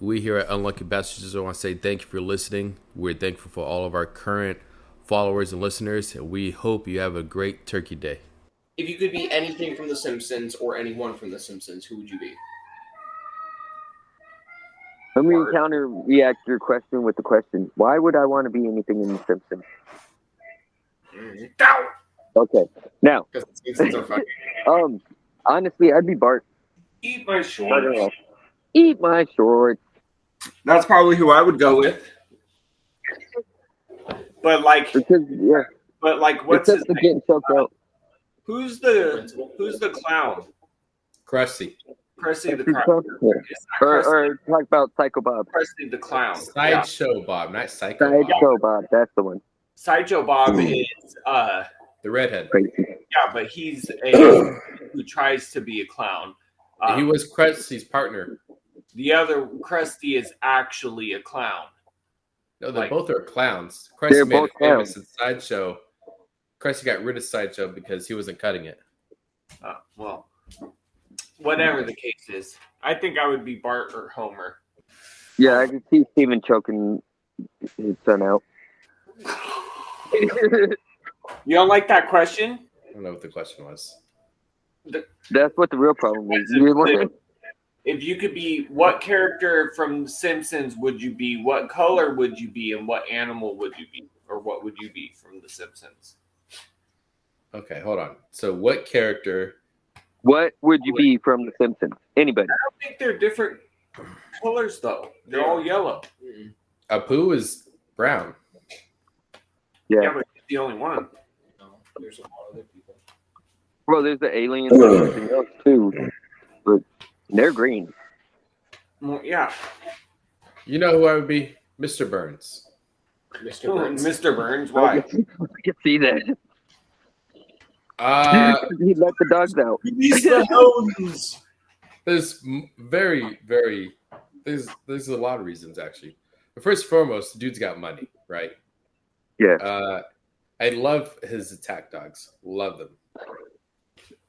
we here at Unlucky Bastards want to say thank you for listening. We're thankful for all of our current followers and listeners, and we hope you have a great Turkey Day. If you could be anything from The Simpsons or anyone from The Simpsons, who would you be? Let me counter react your question with the question. Why would I want to be anything in The Simpsons? Okay. Now. Because The Simpsons are funny. Honestly, I'd be Bart. Eat my shorts. Eat my shorts. That's probably who I would go with. But like, what's his name? Getting choked out. Who's the clown? Krusty. Krusty the clown. Or talk about Psycho Bob. Krusty the clown. Sideshow Bob, not Psycho Bob. Sideshow Bob, that's the one. Sideshow Bob is the redhead. Crazy. Yeah, but he's who tries to be a clown. He was Krusty's partner. The other Krusty is actually a clown. No, they both are clowns. They're Krusty made both it famous in Sideshow. Krusty got rid of Sideshow because he wasn't cutting it. Well, whatever the case is, I think I would be Bart or Homer. Yeah, I can see Steven choking his son out. You don't like that question? I don't know what the question was. That's what the real problem is. If you could be, what character from Simpsons would you be? What color would you be? And what animal would you be? Or what would you be from The Simpsons? Okay, hold on. So what character... What would you be from The Simpsons? Anybody? I don't think they're different colors, though. They're all yellow. Apu is brown. Yeah, but he's the only one. No, there's a lot of other people. Well, there's the aliens and everything else, too. But they're green. Well, yeah. You know who I would be? Mr. Burns. Mr. Burns. Mr. Burns? Why? I can see that. He let the dogs out. He's the hounds. There's there's a lot of reasons, actually. But first and foremost, the dude's got money, right? Yeah. I love his attack dogs. Love them.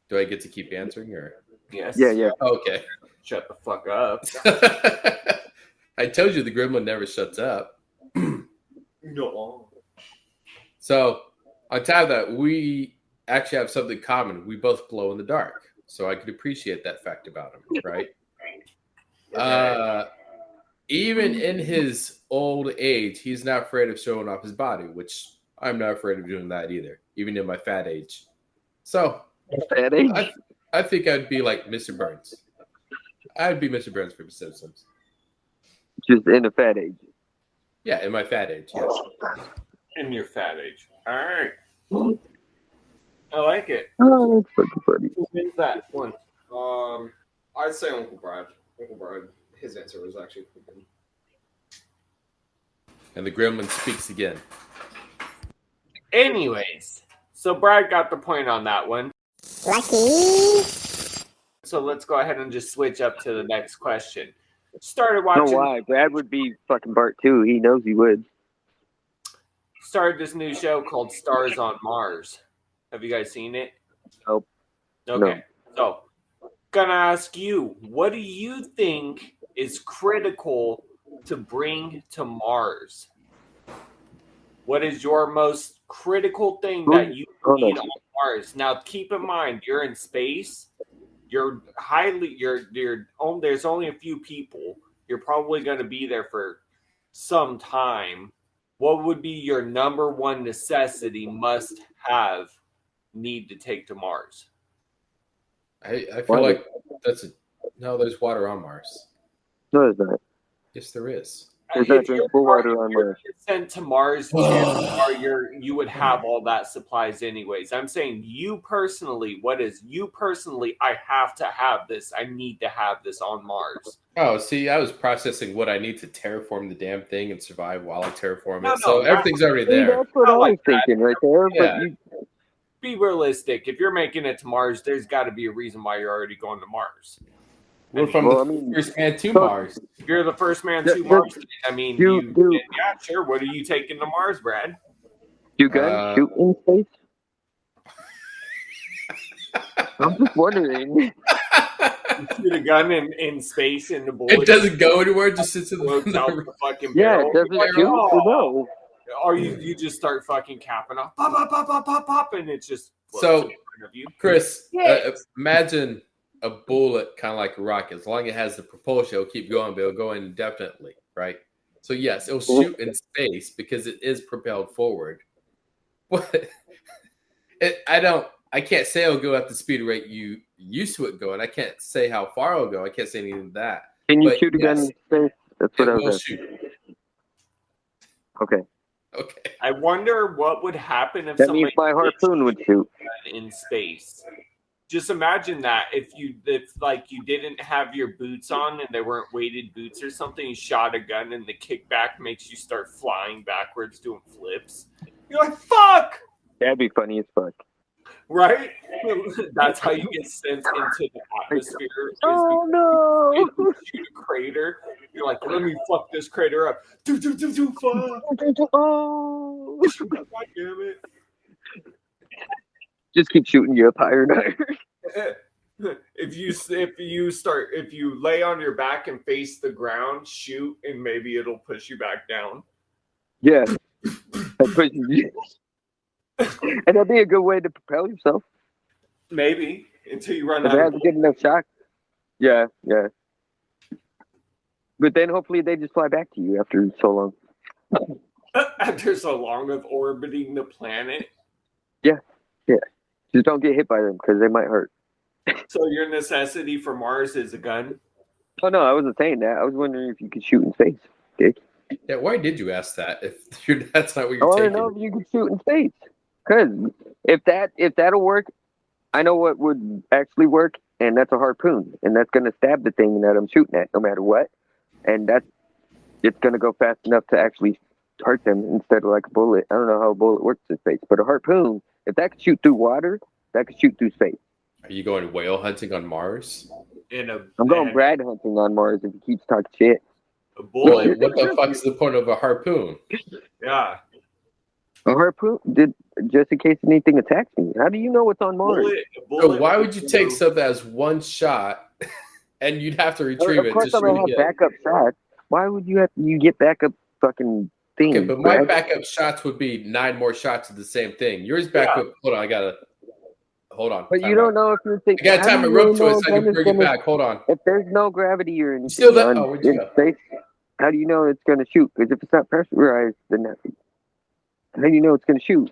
Do I get to keep answering, or? Yes. Yeah. Okay. Shut the fuck up. I told you the gremlin never shuts up. No. So, on top of that, we actually have something common. We both glow in the dark. So I could appreciate that fact about him, right? Even in his old age, he's not afraid of showing off his body, which I'm not afraid of doing that either, even in my fat age. So, fat age? I think I'd be like Mr. Burns. I'd be Mr. Burns for The Simpsons. Just in a fat age. Yeah, in my fat age, yes. In your fat age. All right. I like it. Oh, that's fucking funny. Who wins that one? I'd say Uncle Brad. Uncle Brad. His answer was actually pretty good. And the gremlin speaks again. Anyways, so Brad got the point on that one. Lucky. So let's go ahead and just switch up to the next question. Started watching. No, why? Brad would be fucking Bart too. He knows he would. Started this new show called Stars on Mars. Have you guys seen it? Nope. Okay. No. So, gonna ask you, what do you think is critical to bring to Mars? What is your most critical thing that you need on Mars? Now, keep in mind, you're in space. There's only a few people. You're probably going to be there for some time. What would be your number one necessity, must have, need to take to Mars? I feel like there's water on Mars. No, there's not. Yes, there is. There's not drinkable water on Mars. Sent to Mars, you would have all that supplies anyways. I'm saying you personally, I have to have this. I need to have this on Mars. Oh, see, I was processing what I need to terraform the damn thing and survive while I terraform it. So everything's already there. That's what I was thinking right there. Yeah. But be realistic. If you're making it to Mars, there's got to be a reason why you're already going to Mars. We're from the first man to Mars. You're the first man to Mars. I mean, yeah, sure. What are you taking to Mars, Brad? You guys shoot in space? I'm just wondering. Shoot a gun in space and the bullet It doesn't go anywhere. It just sits in floats out the the fucking Yeah, barrel. it doesn't Like, shoot. oh. No. Or you just start fucking capping off, pop, pop, pop, pop, pop, pop, and it's just So, floats in front of you. Chris, Yes. imagine a bullet kind of like a rocket. As long as it has the propulsion, it'll keep going, but it'll go indefinitely, right? So yes, it'll shoot in space because it is propelled forward. But I can't say it'll go at the speed rate you used to it going. I can't say how far it'll go. I can't say anything of that. Can you But shoot a gun in space? That's what It I will was shoot. asking. Okay. Okay. I wonder what would happen if That somebody means my harpoon would shoot. in space. Just imagine that if like you didn't have your boots on and they weren't weighted boots or something, you shot a gun and the kickback makes you start flying backwards doing flips. You're like, fuck! That'd be funny as fuck. Right? That's how you get sent into the atmosphere. is Oh because no! you shoot a crater. You're like, let me fuck this crater up. Do, fuck. Oh! God damn it. Just keep shooting you up higher and higher. If you lay on your back and face the ground, shoot, and maybe it'll push you back down. Yeah. That pushes you. And that'd be a good way to propel yourself. Maybe until you run If out it of has a good enough shock. Yeah, yeah. But then hopefully they just fly back to you after so long. after so long of orbiting the planet. Yeah. Just don't get hit by them because they might hurt. So your necessity for Mars is a gun. Oh no, I wasn't saying that. I was wondering if you could shoot in space. Dick. Yeah, why did you ask that? If that's not what I you're want to taking. know if you could shoot in space. Because if that'll work, I know what would actually work, and that's a harpoon, and that's going to stab the thing that I'm shooting at, no matter what, and it's going to go fast enough to actually hurt them instead of like a bullet. I don't know how a bullet works in space, but a harpoon, if that could shoot through water, that could shoot through space. Are you going whale hunting on Mars? I'm going Brad hunting on Mars if he keeps talking shit. A Well, bullet. what the fuck is the point of a harpoon? Yeah. A harpoon, just in case anything attacks me. How do you know what's on Mars? So why would you take something that has one shot and you'd have to retrieve Of it course, to I'm gonna shoot have again? backup shots. Why would you get backup fucking things? Okay, but my Brad? backup shots would be 9 more shots of the same thing. Yours backup. Hold on, hold on. But time you don't out. know if you're thinking. I got to time my rope to it so I can bring it back. Hold on. If there's no gravity or anything, Still there? on- Oh, where'd you in go? space, how do you know it's gonna shoot? Because if it's not pressurized, then how do you know it's gonna shoot?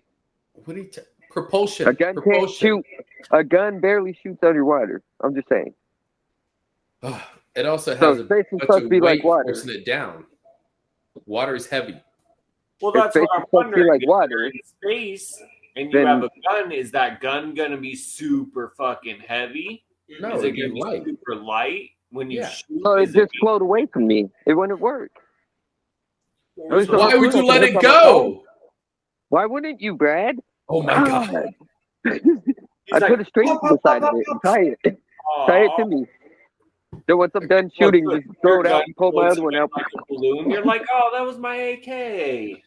What are you propulsion? A gun can't propulsion. shoot. A gun barely shoots underwater. I'm just saying. It also So has a space is bunch supposed to of be weight like water. forcing it down. Water is heavy. Well, If that's space what I'm is supposed to be wondering. like If water, you're in space and you then- have a gun, is that gun gonna be super fucking heavy? No, is it'd it gonna be be light. super light when you Yeah. shoot? so it Is it just float away from me. It wouldn't work. gonna- So- Why would you let it Look on my go? Why wouldn't you, Brad? Oh my god! He's I like, put a string to the side of it and tie it. Tie it to me. So once I'm done shooting, Well, just throw your it out gun and pull my floats other one away out. like a balloon. You're like, oh, that was my AK.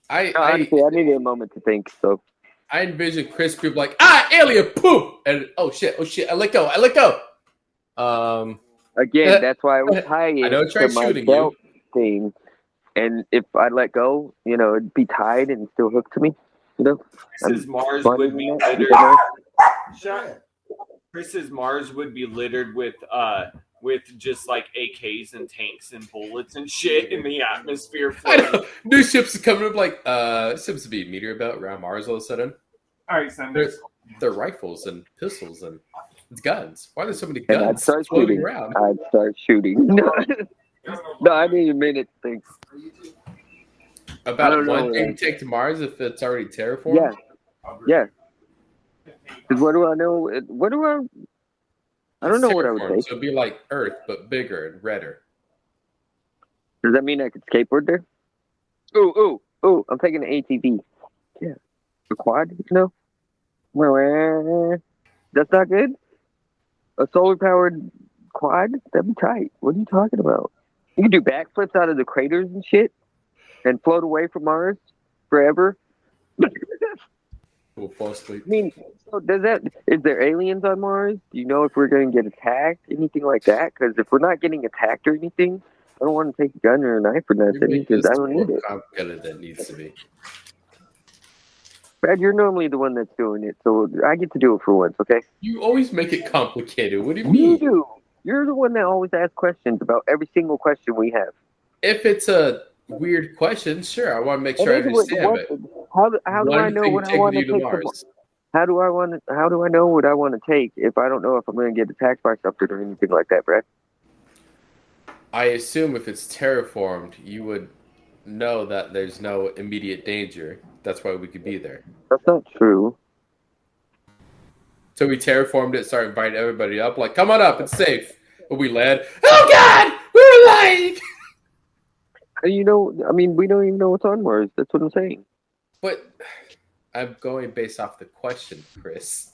Honestly, I needed a moment to think. So I envision Chris Creep like alien poop and oh shit I let go. again, that's why I was tying I know it I tried to my shooting belt thing. And if I let go, it'd be tied and still hooked to me. Chris's Mars funny would be than that, littered. Chris's Mars would be littered with just like AKs and tanks and bullets and shit in the atmosphere. I know new ships are coming up like seems to be a meteor belt around Mars all of a sudden. All right, Sanders. They're rifles and pistols and it's guns. Why are there so many And I'd guns start floating shooting. around? I'd start shooting. No, I need a minute to think. I About don't one know, thing man. to take to Mars if it's already terraformed? Yeah. Because what do I know? I don't know what I would Terraformed, take. So it'd be like Earth, but bigger and redder. Does that mean I could skateboard there? Ooh! I'm taking an ATV. Yeah. A quad? No. That's not good. A solar powered quad? That'd be tight. What are you talking about? You can do backflips out of the craters and shit, and float away from Mars forever. We'll fall asleep. I mean, so is there aliens on Mars? Do you know if we're going to get attacked? Anything like that? Because if we're not getting attacked or anything, I don't want to take a gun or a knife or You're nothing making because this I don't need more it. complicated than it needs to be. Brad, you're normally the one that's doing it, so I get to do it for once, okay? You always make it complicated. What do you You mean? do. You're the one that always asks questions about every single question we have. If it's a weird question, sure, I want to make sure I understand. But How do I one know thing what I taking want to you to take? Mars. How do I know what I want to take if I don't know if I'm going to get attacked by something or anything like that, Brad? I assume if it's terraformed, you would know that there's no immediate danger. That's why we could be there. That's not true. So we terraformed it, started inviting everybody up, like, come on up, it's safe. But we land. Oh God, we were lying. You know, I mean, we don't even know what's on Mars. That's what I'm saying. But I'm going based off the question, Chris.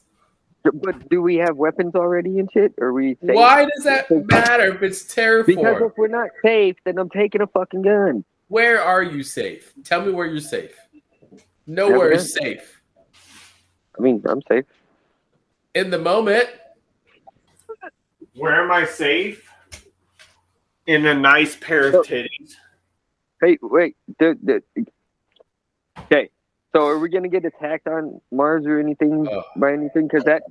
But do we have weapons already and shit? Or are we safe? Why does that matter if it's terraformed? Because if we're not safe, then I'm taking a fucking gun. Where are you safe? Tell me where you're safe. Nowhere is safe. I mean, I'm safe. In the moment. Where am I safe? In a nice pair of titties. Hey, wait. Okay, so are we gonna get attacked on Mars or anything by anything? Because that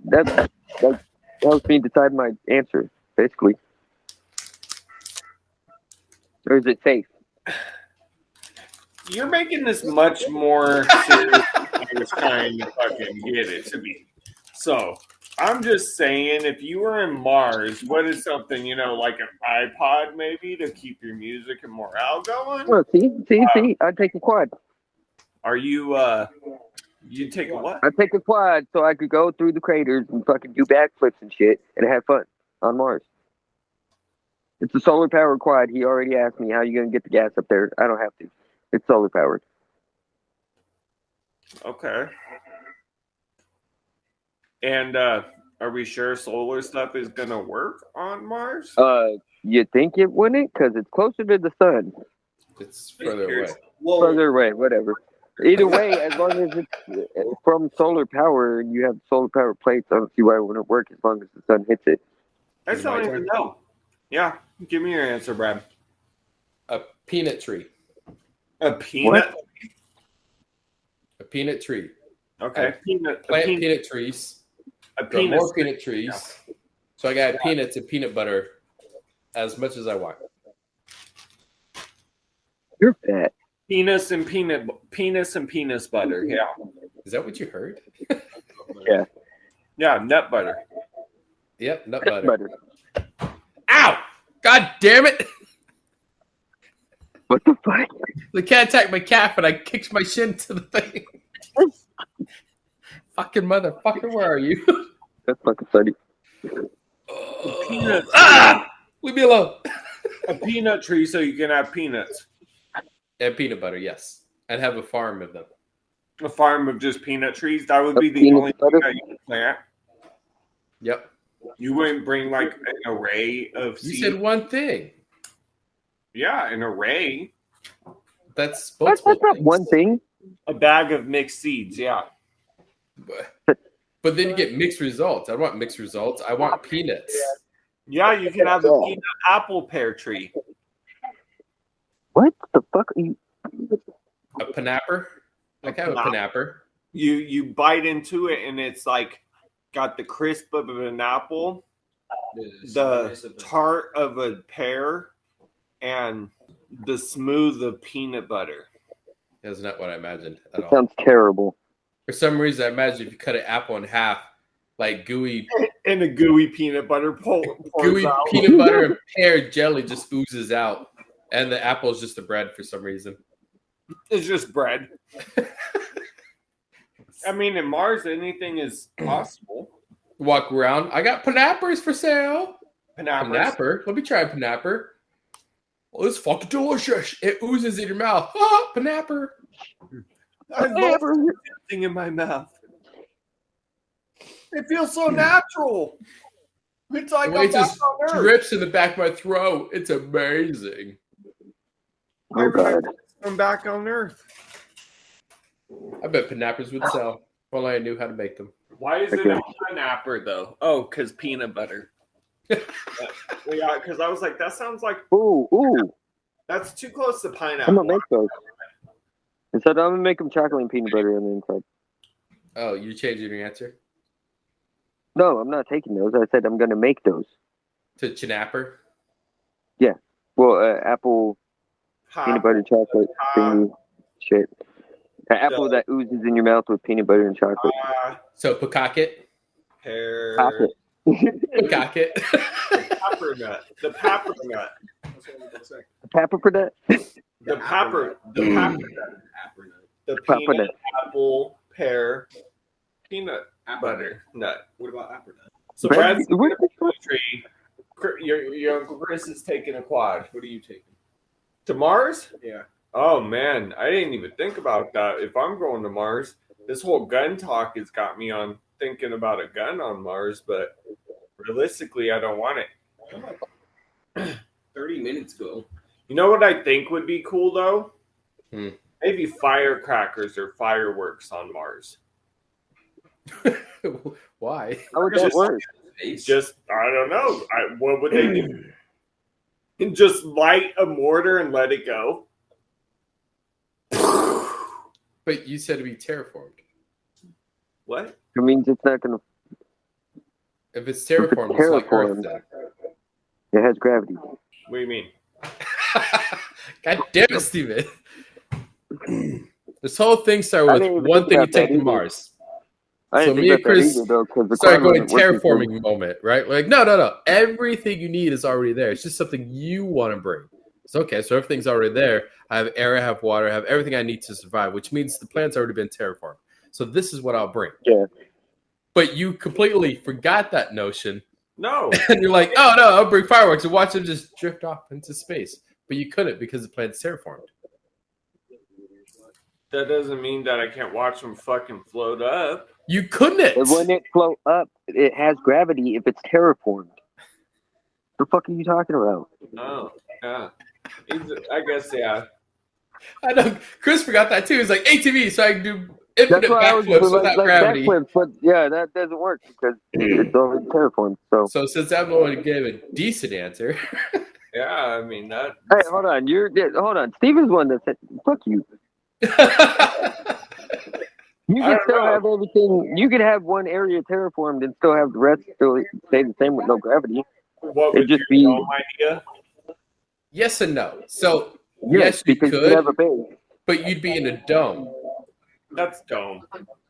helps me decide my answer, basically. Or is it safe? You're making this much more serious than I was trying to fucking get it to be. So, I'm just saying, if you were in Mars, what is something, like an iPod maybe to keep your music and morale going? Well, see, I'd take a quad. Are you, you take a what? I'd take a quad so I could go through the craters and fucking do backflips and shit and have fun on Mars. It's a solar powered quad. He already asked me how you gonna get the gas up there. I don't have to. It's solar powered. Okay. And are we sure solar stuff is gonna work on Mars? You think it wouldn't? Because it's closer to the sun. It's further away. Well, Further away, whatever. Either way, as long as it's from solar power and you have solar power plates, I don't see why it wouldn't work as long as the sun hits it. I just don't even know. Yeah, give me your answer, Brad. A peanut tree. A peanut? A peanut tree. Okay. Plant peanut trees. Grow more peanut trees. Yeah. So I got peanuts and peanut butter as much as I want. You're fat. Penis and penis butter. Yeah. Is that what you heard? Yeah. Yeah, nut butter. Yep, nut butter. Ow! God damn it! What the fuck? The cat attacked my calf and I kicked my shin to the thing. Fucking motherfucker, where are you? That's fucking funny. Leave me alone. A peanut tree so you can have peanuts. And peanut butter, yes. And have a farm of them. A farm of just peanut trees? That would be the only thing that you could plant? Yep. You wouldn't bring like an array of seeds? You said one thing. Yeah, an array. That's not one thing. A bag of mixed seeds, yeah. But then you get mixed results. I don't want mixed results. I want peanuts. Yeah, you can have a peanut apple pear tree. What the fuck are you? A panapper? I have a panapper. You bite into it and it's like got the crisp of an apple, the tart of a pear, and the smooth of peanut butter. That's not what I imagined at all. Sounds terrible. For some reason, I imagine if you cut an apple in half, like gooey... And a gooey peanut butter pours gooey out. Peanut butter and pear jelly just oozes out. And the apple is just the bread for some reason. It's just bread. I mean, in Mars, anything is possible. Walk around. I got panappers for sale. Panapper. Let me try a panapper. Well, it's fucking delicious. It oozes in your mouth. Ah, panapper. I love everything in my mouth. It feels so natural. It's like it just drips in the back of my throat. It's amazing. Oh, God. I'm back on Earth. I bet panappers would sell. Only I knew how to make them. Why is it Okay. a pineapple though? Oh, because peanut butter. Yeah, because I was like, that sounds like Ooh. that's too close to I'm pineapple. gonna make those. Instead, I'm gonna make them chocolate and peanut butter on the inside. Oh, you changing your answer No, I'm not taking those. I said I'm gonna make those. to Chinapper? Well, apple peanut butter chocolate thingy shit. An apple that oozes in your mouth with peanut butter and chocolate. So Pawcake? Pear. Pocket. Pawcake. Pepper nut. The pepper nut. That's what I was gonna say. Pepper for that? The pepper. The pepper nut. The Pepper peanut, nut. apple, pear, peanut Apple butter nut. What about apricot? So Brad, Brad's what the fuck? tree. Your Uncle Chris is taking a quad. What are you taking? To Mars? Yeah. Oh man, I didn't even think about that. If I'm going to Mars, this whole gun talk has got me on thinking about a gun on Mars, but realistically, I don't want it. 30 minutes ago. You know what I think would be cool though? Hmm. Maybe firecrackers or fireworks on Mars. Why? How would that work? Just I don't know. What would they do? And just light a mortar and let it go. But you said to be terraformed. What? It means it's not gonna. If it's terraformed, it's like Earth. Terraformed. Then. It has gravity. What do you mean? God damn it, Steven. This whole thing started I with didn't even one think thing you about that take to either. Mars. I So didn't me think and about that Chris either, though, because the Started quad going wasn't working for me. terraforming moment, right? Like, no. Everything you need is already there. It's just something you want to bring. It's okay, so everything's already there. I have air, I have water, I have everything I need to survive, which means the planet's already been terraformed. So this is what I'll bring. Yeah. But you completely forgot that notion. No. And you're like, oh no, I'll bring fireworks and watch them just drift off into space. But you couldn't because the planet's terraformed. That doesn't mean that I can't watch them fucking float up. You couldn't. And when it float up, it has gravity if it's terraformed. The fuck are you talking about? Oh, yeah. I guess, yeah. I know. Chris forgot that too. He's like ATV, so I can do infinite That's why I was backflips without gravity. backflips, but yeah, that doesn't work because it's already terraformed. So So since I'm the one who gave a decent answer, Yeah, I mean, that. hey, hold on, hold on. Steven's one that said, "Fuck you." You I can don't still know. have everything. You can have one area terraformed and still have the rest still stay the same with no gravity. What It'd would just your be- dome idea? yes and no. So Yes, yes, you because you could, have a base. but you'd be in a dome. That's dome.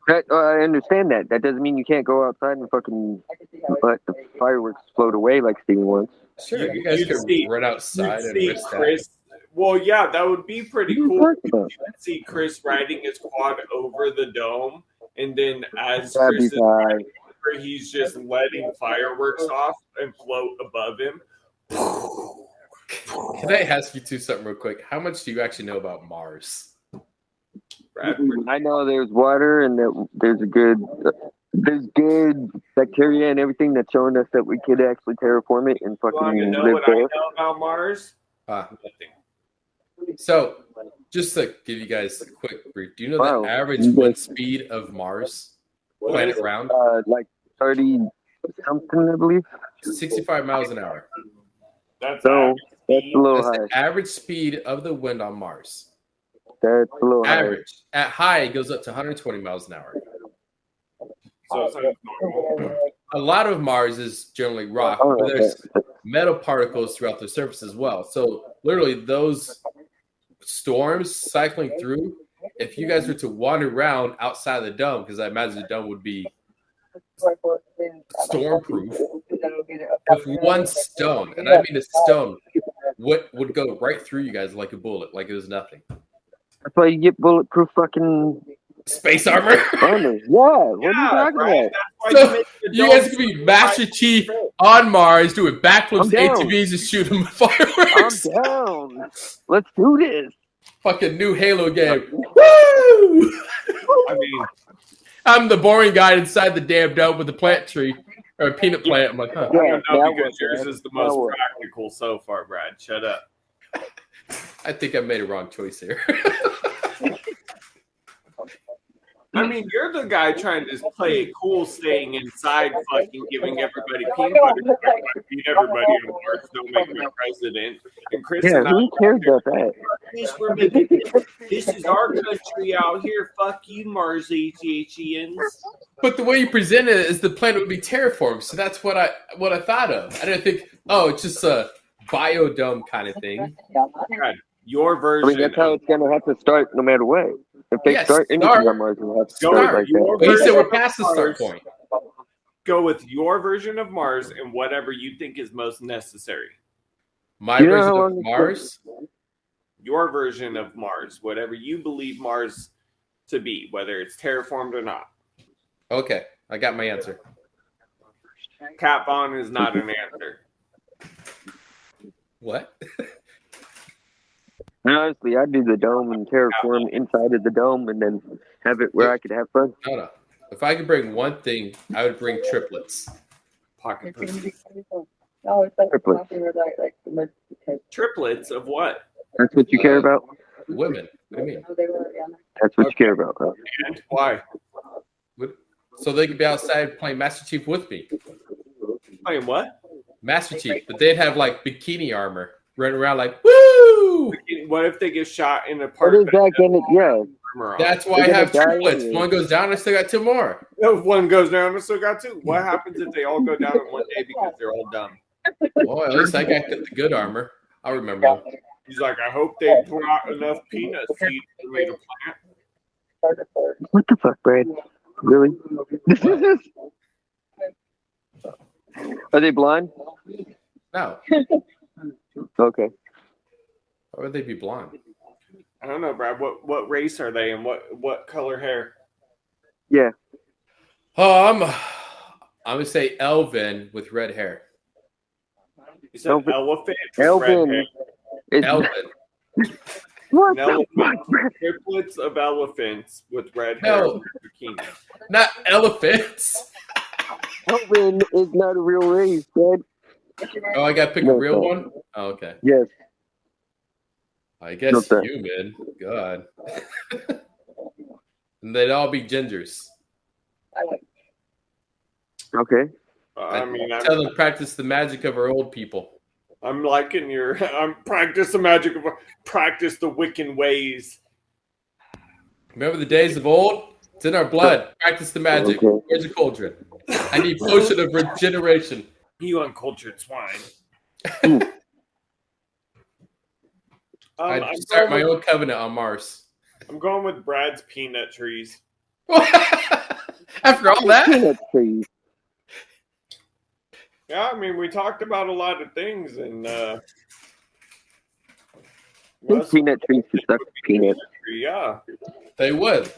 I understand that. That doesn't mean you can't go outside and fucking let the fireworks float away like Steven wants. Sure, you guys You'd could see- run outside You'd and see risk Chris. Well, yeah, that would be pretty What are you cool. talking about? You'd see Chris riding his quad over the dome, and then as That'd Chris be is fine. riding over, he's just letting fireworks off and float above him. that. Can I ask you two something real quick? How much do you actually know about Mars? Bradford. I know there's water and that there's good bacteria and everything that's showing us that we could actually terraform it and You want to fucking know live what I there. know about Mars? Nothing. So, just to give you guys a quick brief, do you know Wow. the average You guys- wind speed of Mars, planet round? Like 30 something, I believe. 65 miles an hour. That's So average that's speed. a little That's high. the average speed of the wind on Mars. That's a little high. Average. At high, it goes up to 120 miles an hour. So it's like normal. A lot of Mars is generally rock, Oh, but there's okay. metal particles throughout the surface as well. So literally those storms cycling through, if you guys were to wander around outside the dome, because I imagine the dome would be storm-proof, with one stone, and I mean a stone, would go right through you guys like a bullet, like it was nothing. That's why you get bulletproof fucking Space armor. armor. Yeah, what are you Yeah, talking right. about? That's why So, make the You dome guys could be Master Chief on Mars doing backflips, I'm down. ATVs, and shooting with I'm fireworks. down. Let's do this. Fucking new Halo game. Woo! I mean, I'm the boring guy inside the damn dome with the plant tree or a peanut plant. I'm like, huh. I don't know now because what, yours Brad? is the most Now what? practical so far, Brad. Shut up. I think I made a wrong choice here. I mean, you're the guy trying to play it cool, staying inside, fucking giving everybody peanut butter. I beat everybody on Mars, don't make me president. And Chris Yeah, and I, who cares about that? this is our country out here. Fuck you, Marsians. But the way you present it is the planet would be terraformed, so that's what I thought of. I didn't think, oh, it's just a biodome kind of thing. God, your I version. mean, that's how it's gonna have to start, no matter what. If they Yes, start anything start. on Mars, it'll have to Start. start like Your that. But you said version we're of past the start Mars. point. Go with your version of Mars and whatever you think is most necessary. My You know version how of long it's Mars. Your version of Mars, whatever you believe Mars to be, whether it's terraformed or not. Okay, I got my answer. Cap on is not an answer. What? And honestly, I'd do the dome and terraform inside of the dome, and then have it where I could have fun. No. If I could bring one thing, I would bring triplets. Pocket pussy. Triplets. Triplets of what? That's what you care about. Women. What do you mean? That's what you care about. Huh? And why? So they could be outside playing Master Chief with me. Playing what? Master Chief, but they'd have like bikini armor, running around like woo. What if they get shot in a What park? is that gonna? Yeah, That's why I They're have gonna die triplets. anyway. One goes down, I still got two more. If one goes down, I still got two. What happens if they all go down in one day because they're all dumb? Well, at least I got the good armor. I'll remember. He's like, I hope they brought enough peanut seeds for me to plant. what the fuck, Brad? Really? Are they blonde? No. Okay. Why would they be blonde? I don't know, Brad. What race are they and what color hair? Yeah. Oh, I'm gonna say Elvin with red hair. You said Elvin- elephant. with Elvin. red hair. It's, Elvin. what An the elephant. fuck, Brad? Triplets of elephants with red hair No. and bikini. Not elephants. Elvin is not a real race, Brad. Oh, I gotta pick a No, real sir. one? Oh, okay. Yes. I guess No, sir. human. God. And they'd all be gingers. Okay. I mean, Tell them practice the magic of our old people. I'm liking your. I'm practice the magic of practice the Wiccan ways. Remember the days of old? It's in our blood. Practice the magic. Okay. Where's the cauldron? I need potion of regeneration. You uncultured swine. I'd I'm start going my with- own covenant on Mars. I'm going with Brad's peanut trees. After all that? Peanut trees. Yeah, I mean, we talked about a lot of things, and These peanut trees should suck peanuts. Yeah, They would.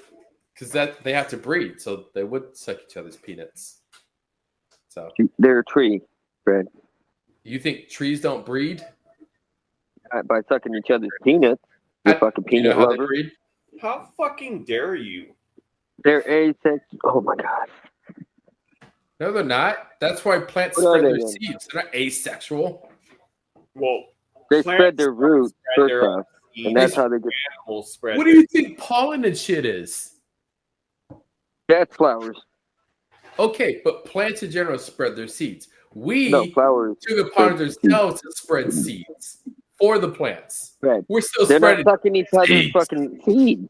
Because that they have to breed, so they would suck each other's peanuts. So They're a tree, Brad. you think trees don't breed? By sucking each other's peanuts. You fucking You know peanut how they lover. breed? how fucking dare you? They're asexual. Oh my god. No, they're not. That's why plants What are spread they their then? seeds. They're not asexual. Well, They plants spread their roots spread first their off, seeds, and that's how they get. animals spread. What do you think pollen and shit is? That's flowers. Okay, but plants in general spread their seeds. We No, flowers. took it upon ourselves to spread seeds for the plants. Brad. We're still They're not spreading. sucking each other's seeds. fucking seeds.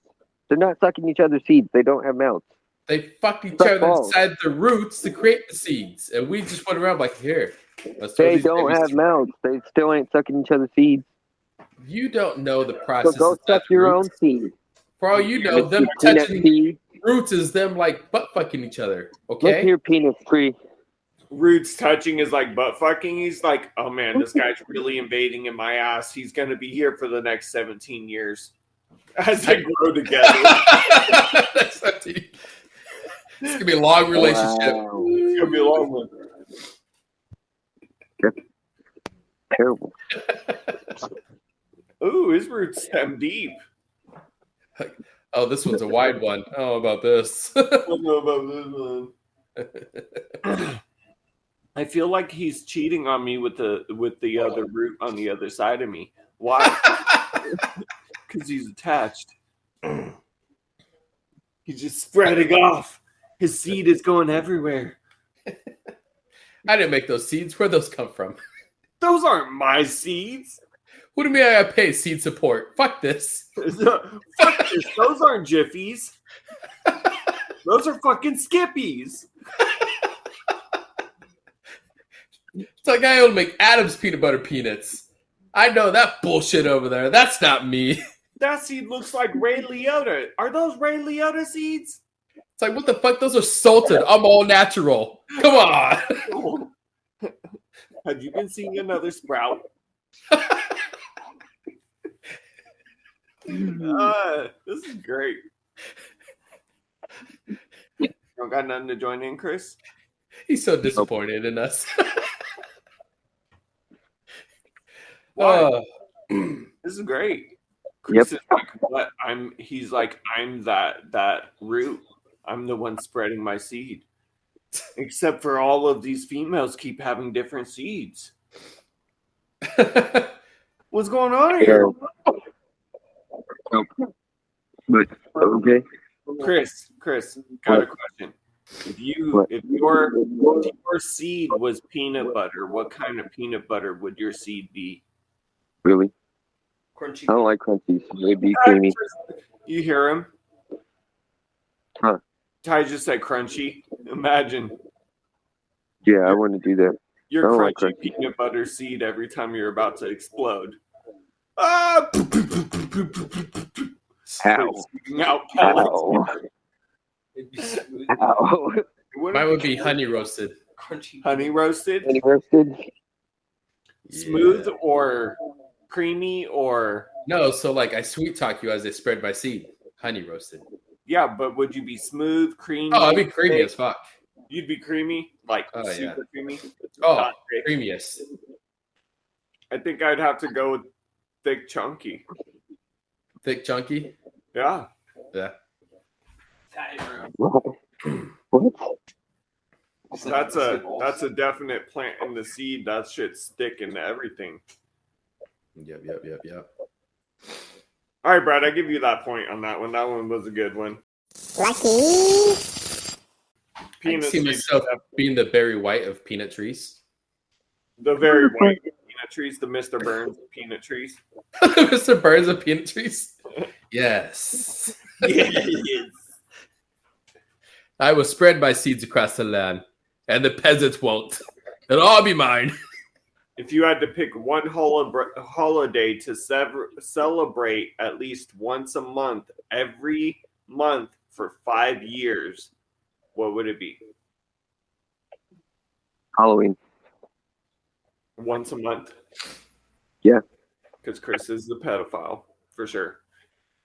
They're not sucking each other's seeds. They don't have mouths. They fucked each Suck other balls. inside the roots to create the seeds, and we just went around like, here. Let's throw They these don't babies have to- mouths. They still ain't sucking each other's seeds. You don't know the So process. go inside suck the your roots. own seed. For all you know, them Peanut touching seed. roots is them like butt fucking each other. Look Okay. here, peanut tree. Roots touching is like butt fucking. He's like, oh man, this guy's really invading in my ass. He's gonna be here for the next 17 years as they grow together. That's not deep. It's gonna be a long relationship. Wow. It's gonna be a long one. Terrible. Ooh, his roots stem deep. Oh, this one's a wide one. Oh, about this. I don't know about this one. I feel like he's cheating on me with the other root on the other side of me. Why? Because he's attached. He's just spreading off. His seed is going everywhere. I didn't make those seeds. Where'd those come from? Those aren't my seeds. What do you mean I gotta pay seed support? Fuck this. Fuck this. Those aren't Jiffies. Those are fucking Skippies. It's like I own make Adam's peanut butter peanuts. I know that bullshit over there. That's not me. That seed looks like Ray Liotta. Are those Ray Liotta seeds? It's like, what the fuck? Those are salted. I'm all natural. Come on. Have you been seeing another sprout? This is great. You don't got nothing to join in, Chris? He's so disappointed in us. Why? This is great. Chris is like, what? He's like, I'm that root. I'm the one spreading my seed. Except for all of these females keep having different seeds. What's going on here? But okay. Chris, got a question. If your seed was peanut butter, what kind of peanut butter would your seed be? Really? Crunchy. I don't like crunchies. They'd be creamy. You hear him? Huh. Ty just said crunchy. Imagine Yeah, I want to do that. your I don't crunchy like crunchy. peanut butter seed every time you're about to explode. Ah! Ow. Out pellets. Ow. It'd be smooth. Ow. Mine would be honey roasted. Crunchy. Honey roasted, Any roasted? smooth Yeah. or creamy or No, so like I sweet talk you as I spread my seed. Honey roasted. yeah, but would you be smooth, creamy? Oh, I'd be creamy as fuck. You'd be creamy, like Oh, super yeah. creamy. Oh, Not thick. creamiest. I think I'd have to go with thick, chunky. Thick, chunky. Yeah. Yeah. What? What? That's a definite plant in the seed. That shit stick into everything. Yep. All right, Brad, I give you that point on that one. That one was a good one. Lucky. I can Peanut see seed, myself being the Barry White of peanut trees. the very white peanut trees, the Mr. Burns of peanut trees. Mr. Burns of peanut trees. Yes. Yes. I will spread my seeds across the land, and the peasants won't. It'll all be mine. If you had to pick one holiday to celebrate at least once a month, every month for 5 years, what would it be? Halloween. Once a month? Yeah. Because Chris is the pedophile, for sure.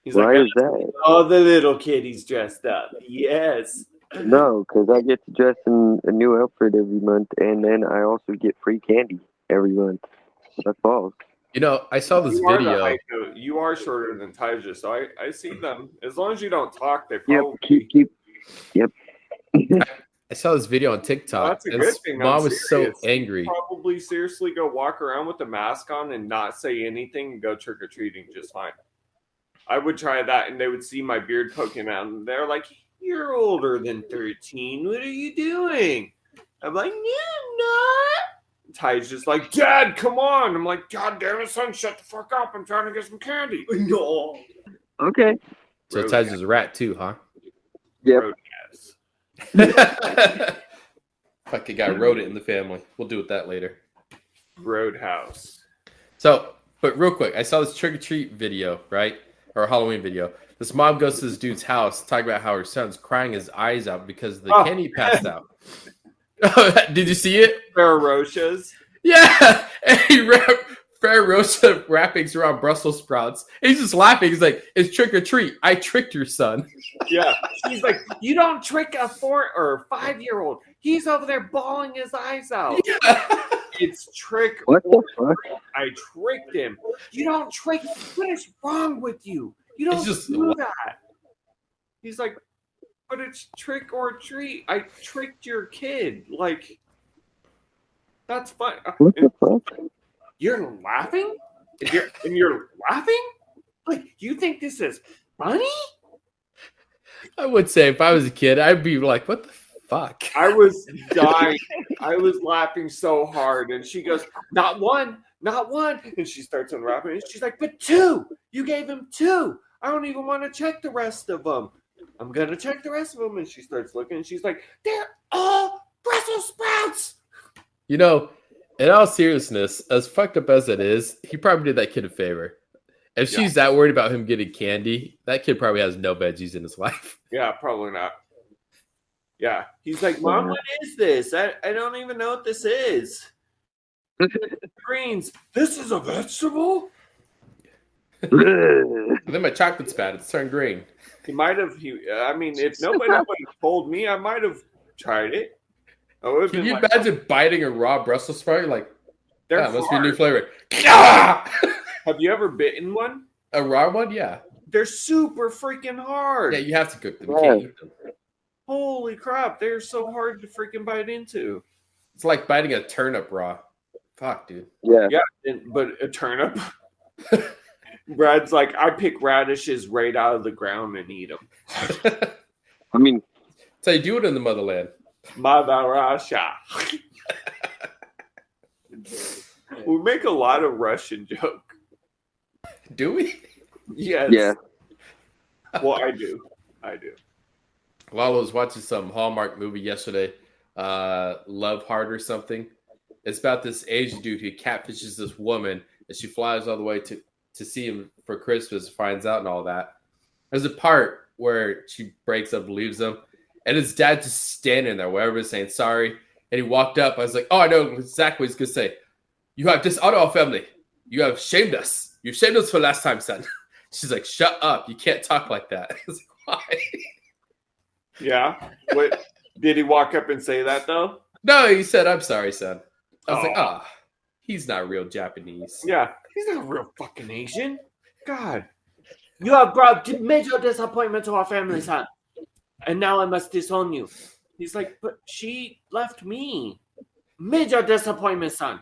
He's Why like, is that? oh, the little kitty's dressed up. Yes. No, because I get to dress in a new outfit every month, and then I also get free candy every month. That's all. You know, I saw this You are, video. you are shorter than Tyja, so I see them. As long as you don't talk, they Yep. probably... Yep. I saw this video on TikTok. That's a and good this thing. mom I'm was so serious. angry. Probably seriously go walk around with a mask on and not say anything and go trick or treating just fine. I would try that, and they would see my beard poking out, and they're like, "You're older than 13. What are you doing?" I'm like, "No, I'm not." Ty's just like, "Dad, come on!" I'm like, "God damn it, son, shut the fuck up! I'm trying to get some candy." No. Okay. So Road Taj is a rat too, huh? Yep. Roadhouse. Fucking got rodent in the family. We'll do with that later. Roadhouse. So, but real quick, I saw this trick or treat video, right? Or Halloween video. This mom goes to this dude's house talking about how her son's crying his eyes out because the candy passed out. Did you see it? Ferocious. Yeah. And he wrapped Ferrosa wrappings around Brussels sprouts. And he's just laughing. He's like, it's trick or treat. I tricked your son. Yeah. She's like, "You don't trick a 4 or 5-year-old. He's over there bawling his eyes out." It's trick What or the fuck? I tricked him. You don't trick. What is wrong with you? You don't It's just- do that. He's like, "But it's trick or treat. I tricked your kid." Like, that's fun. What the fuck? You're laughing? And you're laughing? Like, you think this is funny? I would say if I was a kid, I'd be like, "What the fuck?" I was dying. I was laughing so hard. And she goes, not one, not one. And she starts unwrapping it. She's like, but two. You gave him two. I don't even want to check the rest of them. I'm going to check the rest of them. And she starts looking and she's like, they're all Brussels sprouts. You know, in all seriousness, as fucked up as it is, he probably did that kid a favor. If she's that worried about him getting candy, that kid probably has no veggies in his life. Yeah, probably not. Yeah. He's like, Mom, what is this? I don't even know what this is. Greens. This is a vegetable? And then my chocolate's bad. It's turned green. He might have. I mean, if nobody would have told me, I might have tried it. Can you imagine biting a raw Brussels sprout? You're like, They're must be a hard. new flavor. Ah! Have you ever bitten one? A raw one? Yeah. They're super freaking hard. Yeah, you have to cook them. You can't eat them. Holy crap, they're so hard to freaking bite into. It's like biting a turnip raw. Fuck, dude. Yeah. Yeah, but a turnip. Brad's like, I pick radishes right out of the ground and eat them. I mean, That's how you do it in the motherland. Mother Russia. We make a lot of Russian joke. Do we? Yes. yeah. Well, I do. Lalo was watching some Hallmark movie yesterday, Love Heart or something. It's about this Asian dude who catfishes this woman, and she flies all the way to see him for Christmas, finds out and all that. There's a part where she breaks up, leaves him, and his dad just standing there, whatever, saying sorry. And he walked up. I was like, oh, I know exactly what he's going to say. You have dishonored our family. You have shamed us. You shamed us for last time, son. She's like, shut up. You can't talk like that. I was like, why? Yeah. What did he walk up and say that though? No, he said, I'm sorry, son. I was like, Oh. he's not real Japanese. Yeah. He's not real fucking Asian. God. You have brought major disappointment to our family, son. And now I must disown you. He's like, but she left me. Major disappointment, son.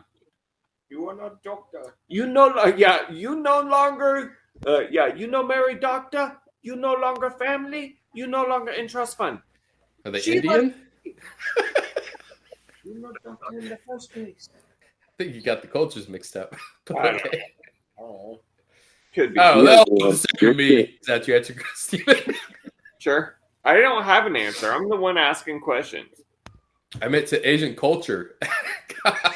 You are not doctor. You no longer married doctor. You no longer family. You no longer in trust fund. Are they She Indian? You're not doctor in the first place. I think you got the cultures mixed up. But I don't okay. Oh. Could be. Oh, Yeah, that yeah. was for me. Is that your answer, Steven? Sure. I don't have an answer. I'm the one asking questions. I meant to Asian culture. God.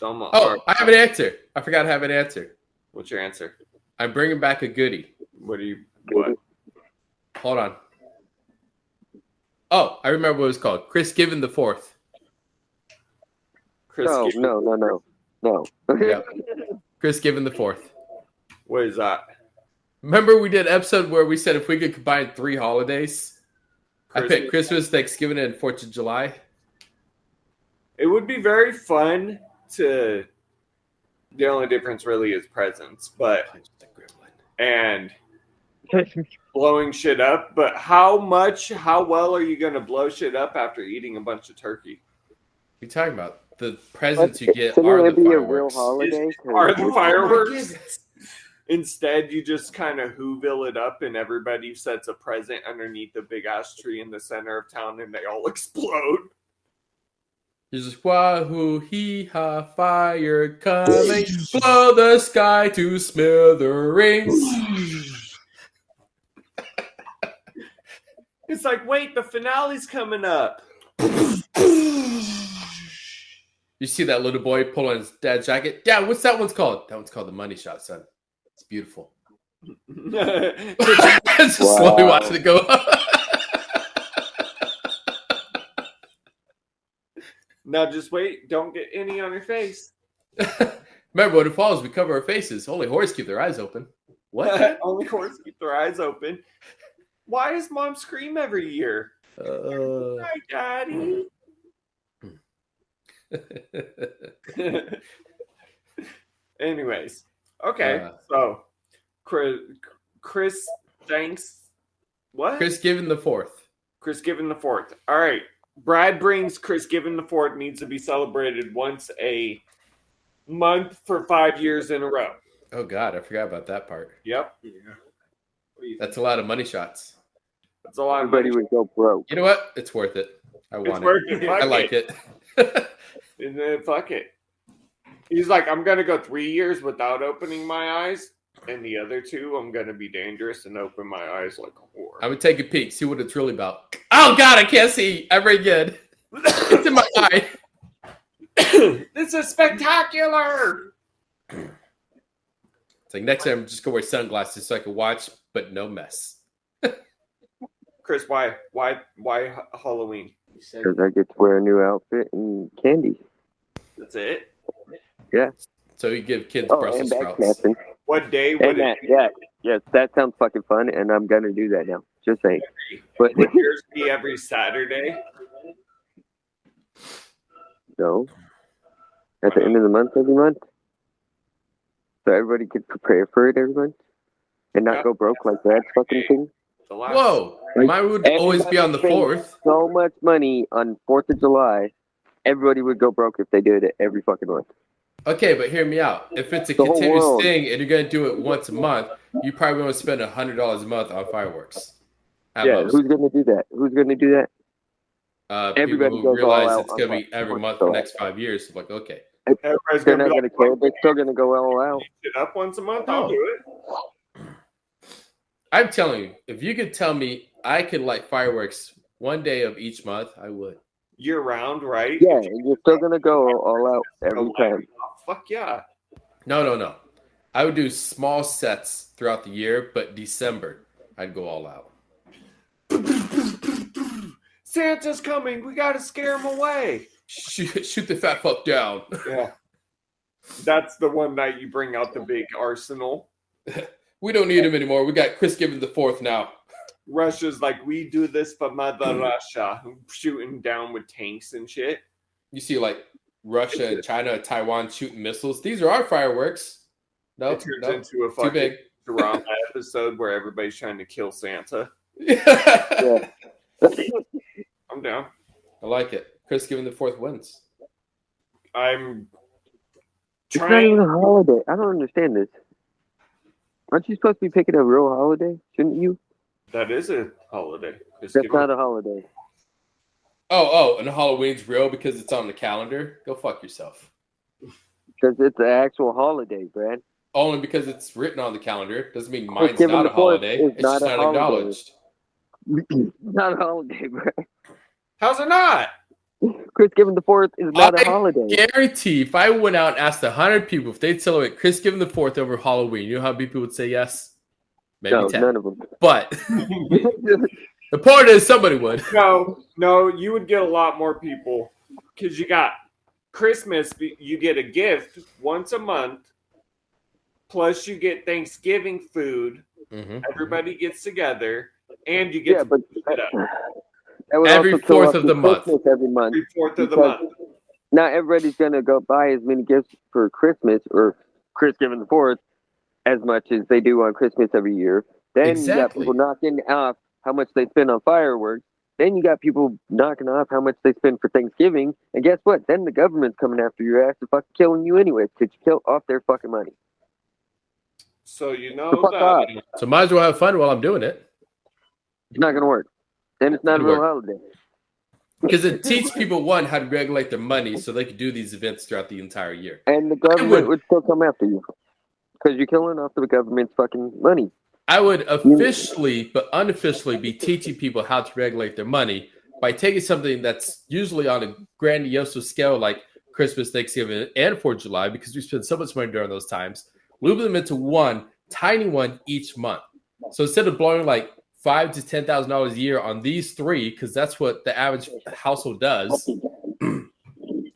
Oh, I have an answer. I forgot to have an answer. What's your answer? I'm bringing back a goodie. What? Hold on. Oh, I remember what it was called. Chris Given the Fourth. Chris, No. Yeah. Chris Given the Fourth. what is that? Remember we did an episode where we said if we could combine 3 holidays? I Christmas. picked Christmas, Thanksgiving, and 4th of July. It would be very fun to. The only difference really is presents, but and blowing shit up. But how well are you going to blow shit up after eating a bunch of turkey? What are you talking about? The presents you get Shouldn't are it the be a real fireworks. holiday? Are the fireworks? Instead, you just kind of Whoville it up, and everybody sets a present underneath the big ass tree in the center of town, and they all explode. You're just wahoo hee ha fire coming, blow the sky to smithereens. It's like, wait, the finale's coming up. You see that little boy pulling his dad's jacket? Dad, what's that one's called? That one's called the money shot, son. It's beautiful. Just slowly watching it go up. Now just wait. Don't get any on your face. Remember, when it falls, we cover our faces. Only horses keep their eyes open. What? Only horses keep their eyes open. Why does mom scream every year? Hi, Daddy. Anyways, okay. So, Chris, thanks. What? Chris Given the Fourth. Chris Given the Fourth. All right. Brad brings Chris Given the Fourth needs to be celebrated once a month for 5 years in a row. Oh, God. I forgot about that part. Yep. Yeah. That's a lot of money shots. That's a lot of Everybody money. would go broke. You know what? It's worth it. I It's want worth it. it. I like it. And then fuck it. He's like, I'm gonna go 3 years without opening my eyes, and the other 2, I'm gonna be dangerous and open my eyes like a whore. I'm gonna take a peek, see what it's really about. Oh God, I can't see ever again. It's in my eye. This is spectacular. It's like next time I'm just gonna wear sunglasses so I can watch, but no mess. Chris, why Halloween? Because I get to wear a new outfit and candy. That's it. So you give kids Oh, Brussels and back sprouts. snapping. What day And would that, it yes, that sounds fucking fun, and I'm gonna do that now. Just saying. But would yours be every Saturday? no, at the end of the month, every month, so everybody could prepare for it every month, and not go broke like Brad's fucking thing. The last Whoa, mine would always be on the Everybody spends 4th. So much money on 4th of July, everybody would go broke if they did it every fucking month. Okay, but hear me out. If it's a The whole continuous world. thing and you're gonna do it once a month, you probably want to spend $100 a month on fireworks. At Yeah, most. who's gonna do that? Who's gonna do that? People Everybody who goes all realize out it's on gonna be fucking every 4th month of for the July. next 5 years. Like, okay. everybody's They're gonna not be gonna care. They're still gonna go all out. it up once a month. I'll Oh. do it. I'm telling you, if you could tell me I could light fireworks one day of each month, I would. Year round, right? Yeah, and you're still gonna go all out every time. Fuck yeah. No. I would do small sets throughout the year, but December, I'd go all out. Santa's coming. We gotta scare him away. Shoot the fat fuck down. Yeah. That's the one night you bring out the big arsenal. We don't need him anymore. We got Chris Given the Fourth now. Russia's like, we do this for Mother Russia, shooting down with tanks and shit. You see, like Russia and China and Taiwan shooting missiles. These are our fireworks. No, It turns into a too fucking big. drama episode where everybody's trying to kill Santa. Yeah. I'm down. I like it. Chris Given the Fourth wins. I'm It's not trying. even a holiday. I don't understand this. Aren't you supposed to be picking a real holiday? Shouldn't you? That is a holiday. Just That's give me- not a holiday. Oh, and Halloween's real because it's on the calendar? Go fuck yourself. Because it's an actual holiday, Brad. Only because it's written on the calendar. Doesn't mean mine's Given not the a Fourth holiday. is It's not just a not holiday. acknowledged. Not a holiday, Brad. How's it not? Chris Given the Fourth is not I a holiday. guarantee if I went out and asked 100 people if they'd celebrate Chris Given the Fourth over Halloween, you know how many people would say yes? Maybe No, 10. none of them. But the point is somebody would. No, you would get a lot more people because you got Christmas. You get a gift once a month, plus you get Thanksgiving food. Mhm. Everybody gets together, and you get Yeah, but it up that would Every also throw 4th off of your the month. Christmas every month. every 4th of the Because- month. Not everybody's gonna go buy as many gifts for Christmas or Chris Given the Fourth as much as they do on Christmas every year. Then you got Exactly. people knocking off how much they spend on fireworks. Then you got people knocking off how much they spend for Thanksgiving. And guess what? Then the government's coming after your ass and fucking killing you anyway because you kill off their fucking money. So you know So fuck that off. So might as well have fun while I'm doing it. It's not gonna work. Then it's not a It'll real work. holiday. Because it teaches people, one, how to regulate their money so they can do these events throughout the entire year. And the government would still come after you because you're killing off the government's fucking money. I would officially, but unofficially, be teaching people how to regulate their money by taking something that's usually on a grandiose scale like Christmas, Thanksgiving, and 4th of July, because we spend so much money during those times, loop them into one tiny one each month. So instead of blowing like $5,000 to $10,000 a year on these three, because that's what the average household does,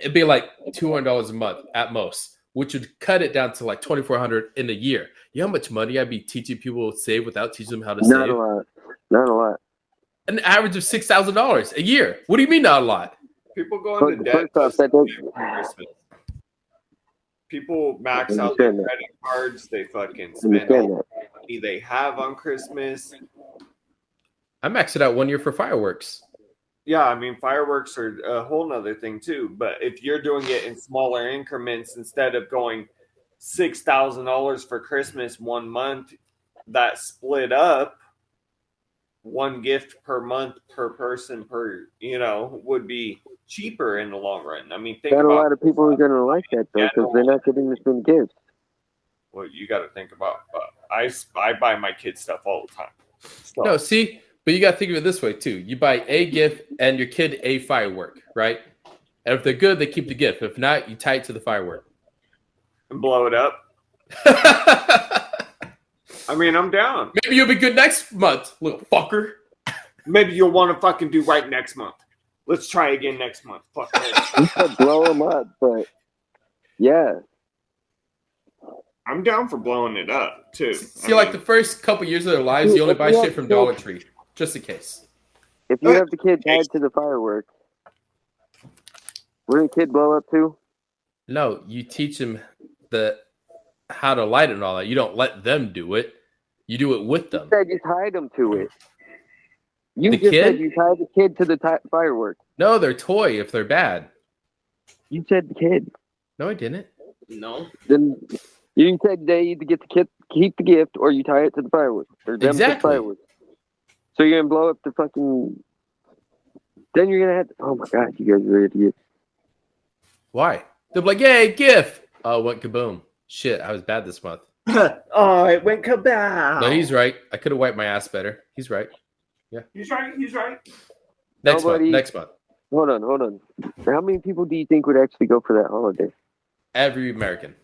it'd be like $200 a month at most, which would cut it down to like $2,400 in a year. You know how much money I'd be teaching people to save without teaching them how to Not save? a lot. Not a lot. An average of $6,000 a year. What do you mean not a lot? people go into debt First off, just that for does. Christmas. People max I out their understand that. credit cards. They fucking spend Understand all that. the money they have on Christmas. I maxed it out 1 year for fireworks. Yeah, I mean, fireworks are a whole nother thing too. But if you're doing it in smaller increments instead of going $6,000 for Christmas 1 month, that split up, one gift per month per person per would be cheaper in the long run. I mean, think Not a about lot of people are gonna like that though, because they're not getting the same gifts. what you got to think about. I buy my kids stuff all the time. So, No, see, but you got to think of it this way too. You buy a gift and your kid a firework, right? And if they're good, they keep the gift. If not, you tie it to the firework. and blow it up. I mean, I'm down. Maybe you'll be good next month, little fucker. Maybe you'll want to fucking do right next month. Let's try again next month. Fuck it. You could blow them up, but yeah. I'm down for blowing it up too. See, like the first couple years of their lives, you only buy shit from Dollar Tree, just in case. If you have the kid tied to the firework, will the kid blow up too? No, you teach them how to light it and all that. You don't let them do it. You do it with them. You said you tied them to it. You The just kid? said you tied the kid to the firework. No, they're toy if they're bad. You said the kid. No, I didn't. No. Then you said they either get the kid, keep the gift, or you tie it to the firework. Or them to the Exactly. firework. So you're gonna blow up the fucking. Then you're gonna have. Oh my god, you guys are idiots. Why? They're like, yay, gift. Oh, went kaboom. Shit, I was bad this month. Oh, it went kabow. No, he's right. I could have wiped my ass better. He's right. He's right. He's right. Next Nobody- month. Next month. Hold on. How many people do you think would actually go for that holiday? Every American.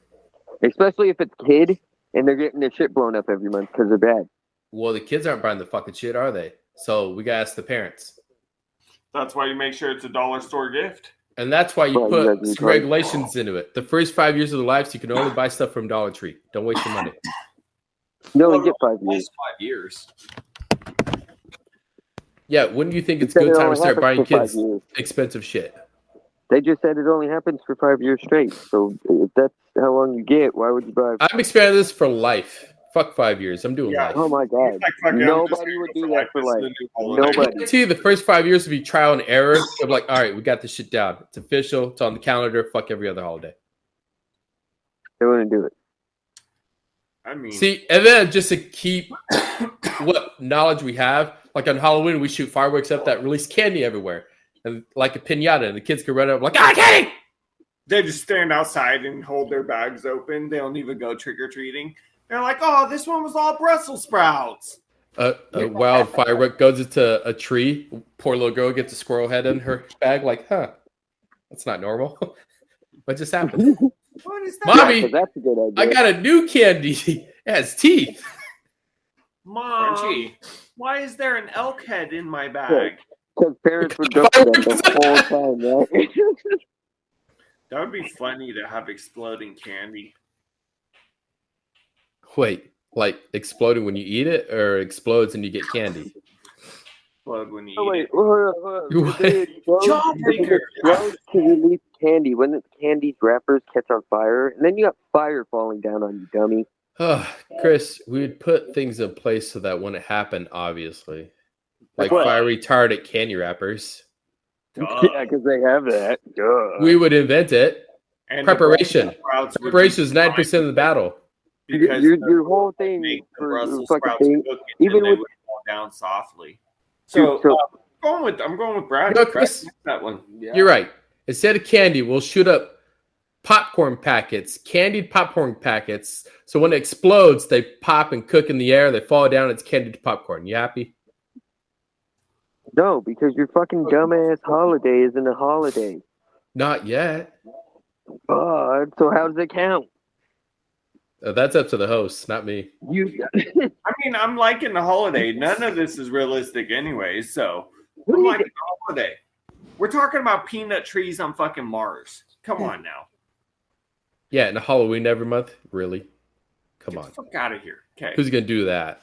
Especially if it's kid and they're getting their shit blown up every month because they're bad. Well, the kids aren't buying the fucking shit, are they? So we gotta ask the parents. That's why you make sure it's a dollar store gift. And that's why you Well, put you guys some regulations into it. The first 5 years of their lives, you can only buy stuff from Dollar Tree. Don't waste your money. You only get 5 years. Last 5 years. Yeah, when do you think it's They said good it time to only start happens buying for 5 kids years. expensive shit? They just said it only happens for 5 years straight. So if that's how long you get, why would you buy? I'm expanding this for life. Fuck 5 years. I'm doing Yeah. life. Oh my god! Like, fuck it, I'm just Nobody gonna would go do for that for This is life. the new holiday. I Nobody. guarantee you the first 5 years would be trial and error. They're like, all right, we got this shit down. It's official. It's on the calendar. Fuck every other holiday. They wouldn't do it. I mean, See, and then just to keep what knowledge we have, like on Halloween, we shoot fireworks up that release candy everywhere. And like a pinata, and the kids can run up like, candy! they just stand outside and hold their bags open. They don't even go trick or treating. They're like, "Oh, this one was all Brussels sprouts." A wild firework goes into a tree. Poor little girl gets a squirrel head in her bag. Like, that's not normal. What just happened? What is that? Mommy, Yeah, 'cause that's a good idea. I got a new candy. It has teeth. Mom, Crunchy. why is there an elk head in my bag? Because parents would go for that the whole time, right? That would be funny to have exploding candy. Wait, like exploding when you eat it, or explodes and you get candy? Explode when you Oh, eat wait, it. What? if it explodes- Jawbreaker. if it explodes to release candy, when the candy wrappers catch on fire, and then you got fire falling down on you, dummy. Chris, we would put things in place so that when it happened, obviously, like What? fire retardant candy wrappers, Duh. Yeah, because they have that. Duh. we would invent it. And Preparation. the Brussels sprouts would Preparation be is 9% of the battle. because your whole thing make the for Brussels fucking sprouts thing, cook it, even and they with- would fall down softly. So, Dude, so- I'm going with Brad. No, Brad Chris- gets that one. Yeah. You're right. Instead of candy, we'll shoot up popcorn packets, candied popcorn packets. So when it explodes, they pop and cook in the air. They fall down. It's candied popcorn. You happy? No, because your fucking dumbass holiday isn't a holiday. Not yet. So how does it count? That's up to the host, not me. You I mean, I'm liking the holiday. None of this is realistic anyway, so What I'm do you liking the holiday. We're talking about peanut trees on fucking Mars. Come on now. Yeah, and Halloween every month? Really? Come Get on. the fuck out of here. Okay. Who's going to do that?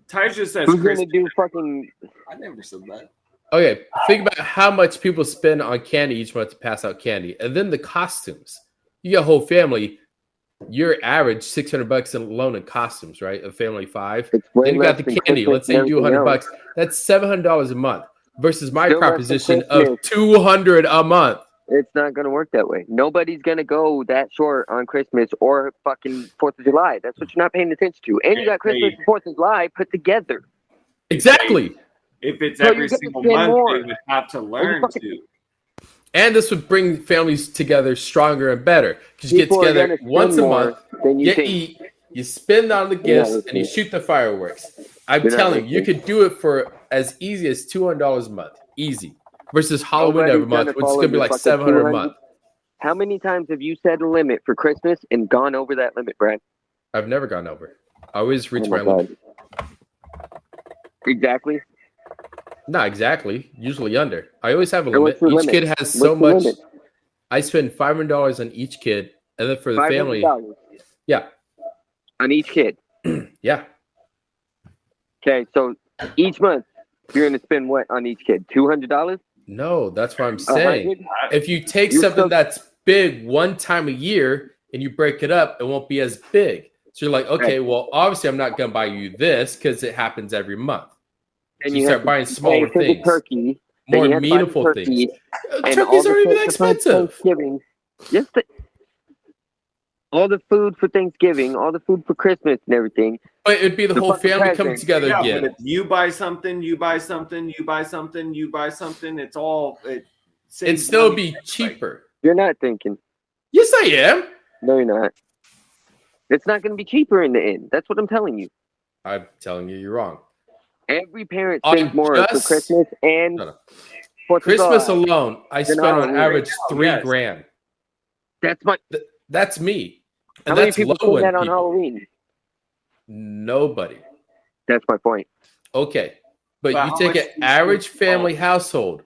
Ty just says who's Chris. gonna do fucking? I never said that. Okay, think about how much people spend on candy each month to pass out candy. And then the costumes. You got a whole family. Your average $600 alone in costumes, right? A family of 5. It's way Then you got less the than candy. Christmas Let's say you and do everything $100. That's $700 a month versus my Still less than proposition Christmas. of $200 a month. It's not going to work that way. Nobody's going to go that short on Christmas or fucking 4th of July. That's what you're not paying attention to. And you got Christmas and 4th of July put together. Exactly. If it's So every you're gonna single spend month, more. they would have to learn to. And this would bring families together stronger and better because you get People are together gonna spend once a more month, than you you think. eat, you spend on the You're not gifts, and you listening. shoot the fireworks. I'm You're not telling you, you listening. could do it for as easy as $200 a month. Easy. Versus Halloween every Nobody's month, gonna which is follow going to be your like fucking $700 a 200. month. How many times have you set a limit for Christmas and gone over that limit, Brad? I've never gone over. I always reach Oh my my limit. God. Exactly. Not exactly. Usually under. I always have a So limit. what's your Each limit? kid has so What's the much. limit? I spend $500 on each kid, and then for the family, $500 yeah, on each kid. yeah. Okay, so each month you're gonna spend what on each kid? $200? No, that's what I'm saying. 100? If you take You're something so- that's big one time a year and you break it up, it won't be as big. So you're like, okay, well, obviously I'm not gonna buy you this because it happens every month. And So you have start to buying smaller pay for the things, turkey. Then more you have to buy the meaningful turkey, things. and all Turkeys the aren't even shit for expensive. Thanksgiving. Yes, all the food for Thanksgiving, all the food for Christmas and everything. But it'd be the The whole fucking family coming present. together Yeah, again. but if you buy something, you buy something, you buy something, you buy something, it's all it It'd saves still money. be cheaper. You're not thinking. Yes, I am. No, you're not. It's not going to be cheaper in the end. That's what I'm telling you. I'm telling you, you're wrong. Every parent I spends more for just- Christmas and No, no. 4th of Christmas July. alone, I spend on Halloween. average Oh, $3 yes. grand. That's my. That's me. How And many that's people low spend end that on people. Halloween? Nobody. That's my point. Okay. But But you how take much an do you average think- family household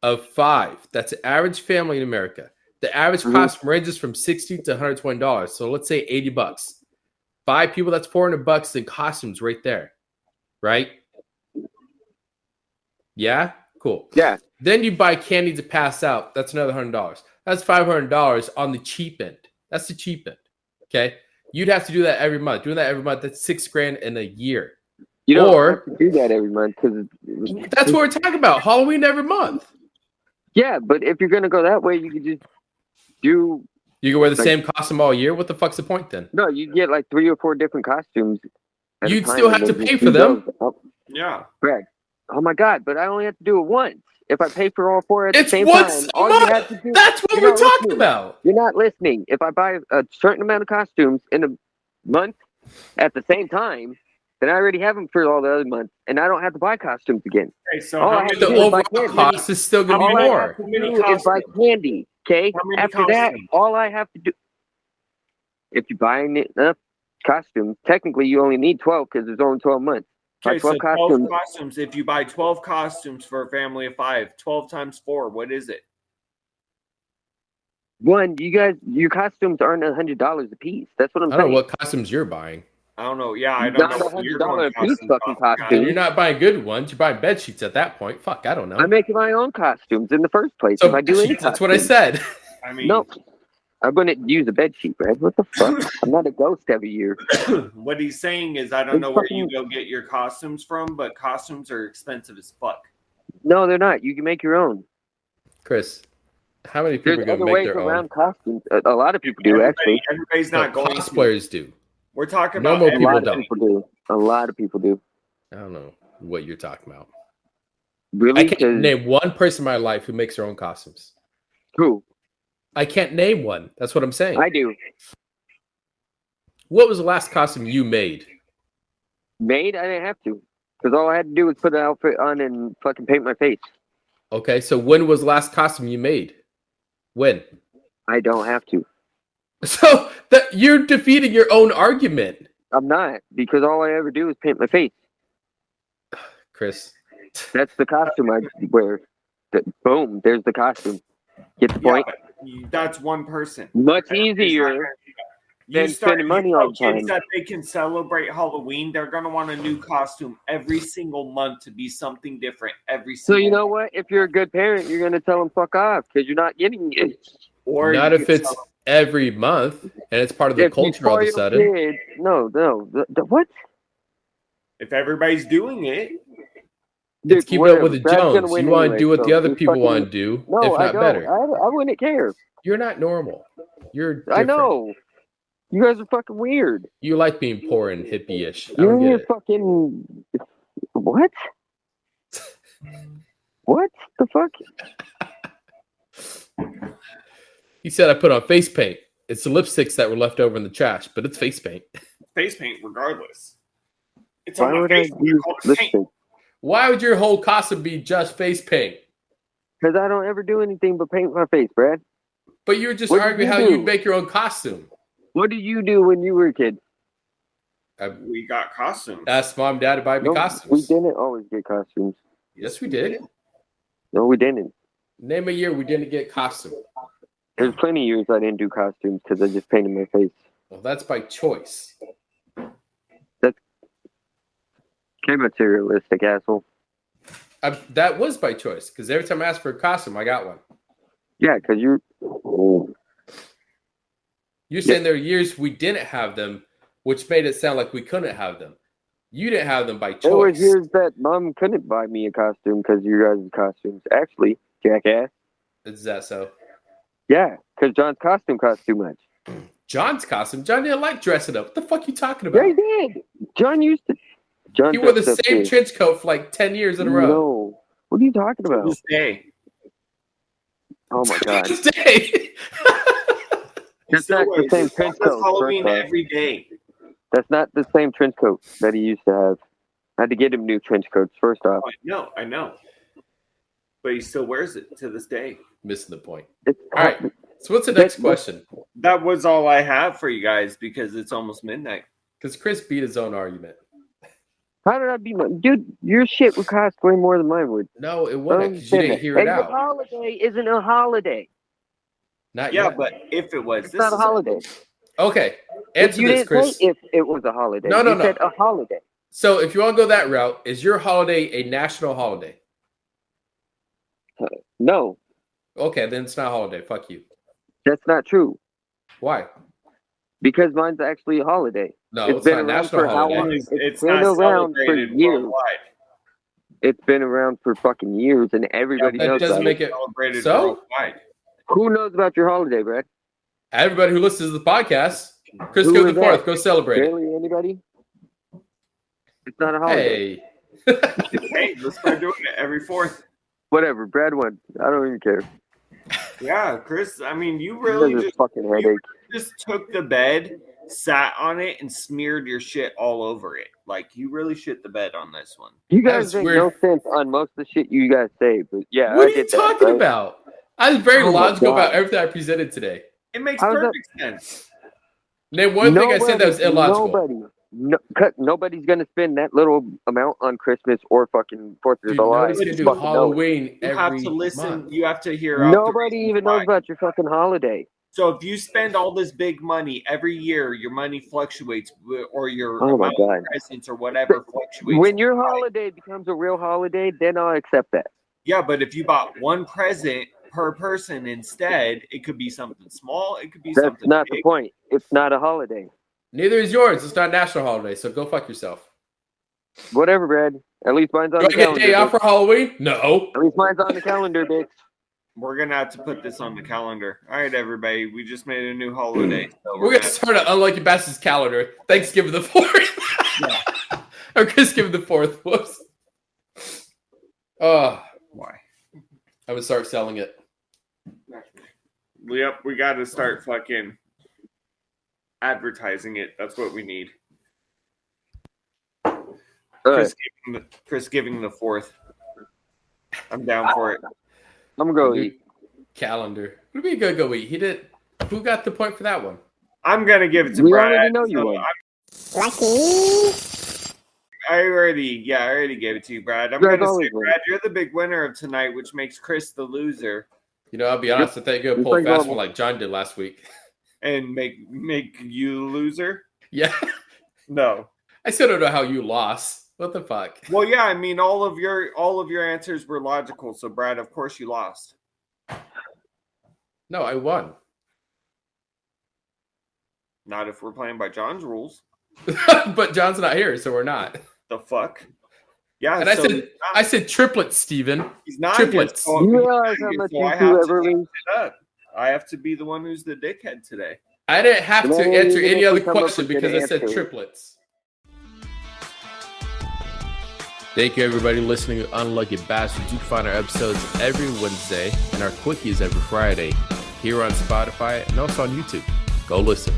of 5. That's an average family in America. The average Mhm. cost ranges from $60 to $120. So let's say $80. 5 people, that's $400 in costumes right there. Right? Yeah? Cool. Yeah. Then you buy candy to pass out. That's another $100. That's $500 on the cheap end. That's the cheap end. Okay. You'd have to do that every month. Doing that every month, that's $6 grand in a year. You don't Or- have to do that every month because. That's what we're talking about. Halloween every month. Yeah, but if you're gonna go that way, you could just do. You can wear the Like- same costume all year. What the fuck's the point then? No, you get like 3 or 4 different costumes. at a You'd time, still and have to then pay just for do them. those. Oh, Yeah. Greg. Oh my God! But I only have to do it once. If I pay for all 4 at It's the same once time, a all you have month. to do. That's what You're we're not talking listening. about. You're not listening. If I buy a certain amount of costumes in a month at the same time, then I already have them for all the other months, and I don't have to buy costumes again. Okay, so Oh, how I many, have The to do is buy overall candy. cost is still going to All be I more. have to How many do is buy costumes? candy. Okay. How many After that, costumes? all I have to do. If you buy enough costumes, technically you only need 12 because there's only 12 months. Okay, so 12 12 costumes. costumes. If you buy 12 costumes for a family of 5, 12 times 4, what is it? One, you guys, your costumes aren't $100 a piece. That's what I'm I don't saying. know what costumes you're buying. I don't know. Yeah, I don't Not know. what you're $100 going a piece costume fucking cost. costume. You're not buying good ones. You're buying bed sheets at that point. Fuck, I don't know. I'm making my own costumes in the first place. So if I do any sheets, that's what I costumes. said. I mean, No, I'm going to use a bed sheet, Brad. What the fuck? I'm not a ghost every year. what he's saying is, I don't It's know where you fucking- go get your costumes from, but costumes are expensive as fuck. No, they're not. You can make your own. Chris, how many people There's are going other to make ways their around own? costumes. A lot of people do, actually. Everybody's No, not going to. cosplayers do. We're talking Normal about A people lot don't. of people do. A lot of people do. I don't know what you're talking about. Really? I can't 'Cause name one person in my life who makes their own costumes. who? I can't name one. That's what I'm saying. I do. What was the last costume you made? Made? I didn't have to. Because all I had to do was put an outfit on and fucking paint my face. Okay, so when was the last costume you made? When? I don't have to. So that you're defeating your own argument, I'm not. Because all I ever do is paint my face. Chris. That's the costume I wear. Boom. There's the costume. Get the Yeah, point? but that's one person. Much Everybody's not easier. gonna- than spending money all the kids time. that they can celebrate Halloween. They're gonna want a new costume every single month to be something different every So single. you know what? If you're a good parent, you're going to tell them fuck off because you're not getting it. or Not you if can it's celebrate- every month and it's part of the If you culture all of a spoil sudden. kids, no. What? if everybody's doing it. It's keep up whatever. with the Brad's gonna Jones. win You want to anyway, do what so the other just people fucking- want to do, No, if I not don't. better. I wouldn't care. You're not normal. You're different. I know. You guys are fucking weird. You like being poor and hippie-ish. I You're don't in get your it. fucking what? What the fuck? He said I put on face paint. It's the lipsticks that were left over in the trash, but it's face paint. Face paint, regardless. It's Why on my would I face. use called paint. lipstick? Why would your whole costume be just face paint? Because I don't ever do anything but paint my face, Brad. But you were just What did arguing you how do? you'd make your own costume. What did you do when you were a kid? We got costumes. Asked mom and dad to buy me No, costumes. we didn't always get costumes. Yes, we did. No, we didn't. Name a year we didn't get costume. There's plenty of years I didn't do costumes because I just painted my face. Well, that's by choice. Okay, materialistic asshole. That was by choice because every time I asked for a costume, I got one. Yeah, because you're. Oh. You're saying there are years we didn't have them, which made it sound like we couldn't have them. You didn't have them by There was choice. years that mom couldn't buy me a costume because of your guys' costumes. Actually, jackass. Is that so? Yeah, because John's costume cost too much. John's costume? John didn't like dressing up. What the fuck you talking about? Yeah, he did. John used to. John He wore the dressed up same too. trench coat for like 10 years in a row. No. What are you talking To about? this day. Oh my god. Today. That's Still not the wears same it. trench That's coat. Halloween first off. every day. That's not the same trench coat that he used to have. I had to get him new trench coats, first off. I know. But he still wears it to this day. Missing the point. It's, All right. So what's the next question? That was all I have for you guys because it's almost midnight. Because Chris beat his own argument. How did I be my dude? Your shit would cost way more than mine would. No, it wouldn't because you didn't hear it And out. the holiday isn't a holiday. Not Yeah, yet. but if it was, It's not a holiday. Okay. If Answer you this, didn't Chris. say if it was a holiday. No, You said a holiday. So if you want to go that route, is your holiday a national holiday? No, Okay, then it's not a holiday. Fuck you. that's not true. Why? Because mine's actually a holiday. No, It's it's, been not a around national for how holiday. long? It's been not around for celebrated years. worldwide. It's been around for fucking years, and everybody that knows doesn't about make it. it Celebrated so? worldwide. Who knows about your holiday, Brad? Everybody who listens to the podcast, Chris Who go is the fourth. that? Go celebrate it. Barely anybody? It's not a holiday. Hey. Hey, let's start doing it every fourth. Whatever, Brad won. I don't even care. Yeah, Chris. I mean, you He really has a just fucking headache. took the bed, sat on it, and smeared your shit all over it. Like you really shit the bed on this one. You That guys was make weird. no sense on most of the shit you guys say, but yeah, What I are you get that, talking right? about? I was very Oh my logical God. about everything I presented today. It makes How's that- perfect sense. Name one thing I said that was illogical. Nobody's gonna spend that little amount on Christmas or fucking 4th of Dude, July. nobody's gonna You do fucking know it. Halloween You every have to listen. month. You have to hear out. Nobody the even reasons knows why. about your fucking holiday. So if you spend all this big money every year, your money fluctuates, or your Oh my amount God. of presents or whatever fluctuates. When your holiday becomes a real holiday, then I'll accept that. Yeah, but if you bought one present per person instead, it could be something small. It could be That's something not big. the point. It's not a holiday. Neither is yours. It's not a national holiday, so go fuck yourself. Whatever, Brad. At least mine's on Do I the get a calendar. day off bitch. for Halloween? No. At least mine's on the calendar, bitch. We're gonna have to put this on the calendar. All right, everybody, we just made a new holiday. So We're gonna start an Unlucky Bastards calendar. Thanksgiving the 4th. Or Christmas the 4th. Whoops. Oh, why? I'm gonna start selling it. Yep, we got to start fucking advertising it. That's what we need. All right, Chris giving the 4th. I'm down for it. I'm gonna go New eat. Calendar. What do you mean go eat? He did. Who got the point for that one? I'm gonna give it to We Brad. already know you So won. Lucky. I already gave it to you, Brad. I'm Brad gonna say, always wins. Brad, you're the big winner of tonight, which makes Chris the loser, You know, I'll be honest. I think you're gonna You're pull a pretty fast normal. one like John did last week. and make you the loser. Yeah. No. I still don't know how you lost. What the fuck? Well, yeah, I mean, all of your answers were logical. So, Brad, of course, you lost. No, I won. Not if we're playing by John's rules. But John's not here, so we're not. The fuck? Yeah, And so I said triplets, Steven. he's not triplets. here, so, You realize how much so you I two have have to already- mix it up. I have to be the one who's the dickhead today. I didn't have to Well, answer even any if other we come up question with an because I said answer. triplets. Thank you, everybody, listening to Unlucky Bastards. You can find our episodes every Wednesday and our quickies every Friday here on Spotify and also on YouTube. Go listen.